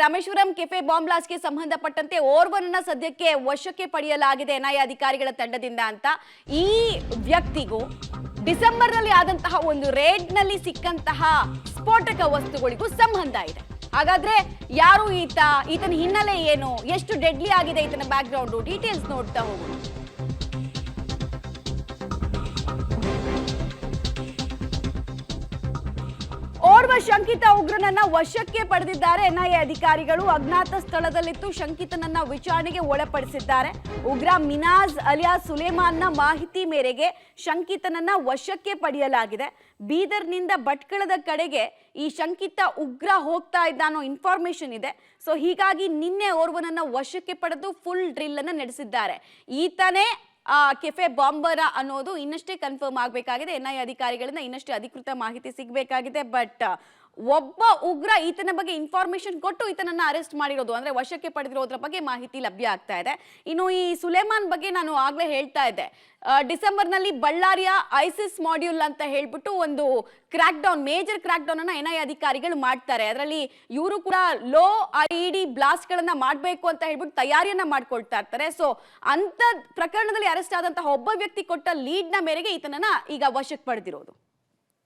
Rameswaram cafe bomb ಬ್ಲಾಸ್ಟ್ಗೆ ಸಂಬಂಧಪಟ್ಟಂತೆ ಓರ್ವನನ್ನ ಸದ್ಯಕ್ಕೆ ವಶಕ್ಕೆ ಪಡೆಯಲಾಗಿದೆ ಎನ್ಐಎ ಅಧಿಕಾರಿಗಳ ತಂಡದಿಂದ ಅಂತ. ಈ ವ್ಯಕ್ತಿಗೂ ಡಿಸೆಂಬರ್ ನಲ್ಲಿ ಆದಂತಹ ಒಂದು ರೇಡ್ ನಲ್ಲಿ ಸಿಕ್ಕಂತಹ ಸ್ಫೋಟಕ ವಸ್ತುಗಳಿಗೂ ಸಂಬಂಧ ಇದೆ. ಹಾಗಾದ್ರೆ ಯಾರು ಈತನ ಹಿನ್ನೆಲೆ ಏನು, ಎಷ್ಟು ಡೆಡ್ಲಿ ಆಗಿದೆ ಈತನ ಬ್ಯಾಕ್ ಗ್ರೌಂಡ್, ಡೀಟೇಲ್ಸ್ ನೋಡ್ತಾ ಹೋಗೋಣ. ಓರ್ವ ಶಂಕಿತ ಉಗ್ರನನ್ನ ವಶಕ್ಕೆ ಪಡೆದಿದ್ದಾರೆ ಎನ್ಐಎ ಅಧಿಕಾರಿಗಳು. ಅಜ್ಞಾತ ಸ್ಥಳದಲ್ಲಿತ್ತು ಶಂಕಿತನನ್ನ ವಿಚಾರಣೆಗೆ ಒಳಪಡಿಸಿದ್ದಾರೆ. ಉಗ್ರ ಮಿನಾಜ್ ಅಲಿಯಾಸ್ ಸುಲೇಮಾನ್ನ ಮಾಹಿತಿ ಮೇರೆಗೆ ಶಂಕಿತನನ್ನ ವಶಕ್ಕೆ ಪಡೆಯಲಾಗಿದೆ. ಬೀದರ್ನಿಂದ ಭಟ್ಕಳದ ಕಡೆಗೆ ಈ ಶಂಕಿತ ಉಗ್ರ ಹೋಗ್ತಾ ಇದ್ದ ಅನ್ನೋ ಇನ್ಫಾರ್ಮೇಶನ್ ಇದೆ. ಸೊ ಹೀಗಾಗಿ ನಿನ್ನೆ ಓರ್ವನನ್ನ ವಶಕ್ಕೆ ಪಡೆದು ಫುಲ್ ಡ್ರಿಲ್ ಅನ್ನ ನಡೆಸಿದ್ದಾರೆ. ಈತನೇ ಕೆಫೆ ಬಾಂಬರ ಅನ್ನೋದು ಇನ್ನಷ್ಟೇ ಕನ್ಫರ್ಮ್ ಆಗಬೇಕಾಗಿದೆ. ಎನ್ಐಎ ಅಧಿಕಾರಿಗಳಿಂದ ಇನ್ನಷ್ಟೇ ಅಧಿಕೃತ ಮಾಹಿತಿ ಸಿಗಬೇಕಾಗಿದೆ. ಬಟ್ ಒಬ್ಬ ಉಗ್ರ ಈತನ ಬಗ್ಗೆ ಇನ್ಫಾರ್ಮೇಶನ್ ಕೊಟ್ಟು ಈತನನ್ನ ಅರೆಸ್ಟ್ ಮಾಡಿರೋದು, ಅಂದ್ರೆ ವಶಕ್ಕೆ ಪಡೆದಿರೋದ್ರ ಬಗ್ಗೆ ಮಾಹಿತಿ ಲಭ್ಯ ಆಗ್ತಾ ಇದೆ. ಇನ್ನು ಈ ಸುಲೇಮಾನ್ ಬಗ್ಗೆ ನಾನು ಆಗ್ಲೇ ಹೇಳ್ತಾ ಇದ್ದೆ, ಡಿಸೆಂಬರ್ ನಲ್ಲಿ ಬಳ್ಳಾರಿಯ ಐಸಿಸ್ ಮಾಡ್ಯೂಲ್ ಅಂತ ಹೇಳ್ಬಿಟ್ಟು ಒಂದು crack down, major crack down ಅನ್ನ ಎನ್ಐಎ ಅಧಿಕಾರಿಗಳು ಮಾಡ್ತಾರೆ. ಅದರಲ್ಲಿ ಇವರು ಕೂಡ ಲೋ ಐಇಡಿ ಬ್ಲಾಸ್ಟ್ ಗಳನ್ನ ಮಾಡಬೇಕು ಅಂತ ಹೇಳ್ಬಿಟ್ಟು ತಯಾರಿಯನ್ನ ಮಾಡ್ಕೊಳ್ತಾ ಇರ್ತಾರೆ. ಸೊ ಅಂತ ಪ್ರಕರಣದಲ್ಲಿ ಅರೆಸ್ಟ್ ಆದಂತಹ ಒಬ್ಬ ವ್ಯಕ್ತಿ ಕೊಟ್ಟ ಲೀಡ್ ನ ಮೇರೆಗೆ ಈತನನ್ನ ಈಗ ವಶಕ್ಕೆ ಪಡೆದಿರೋದು.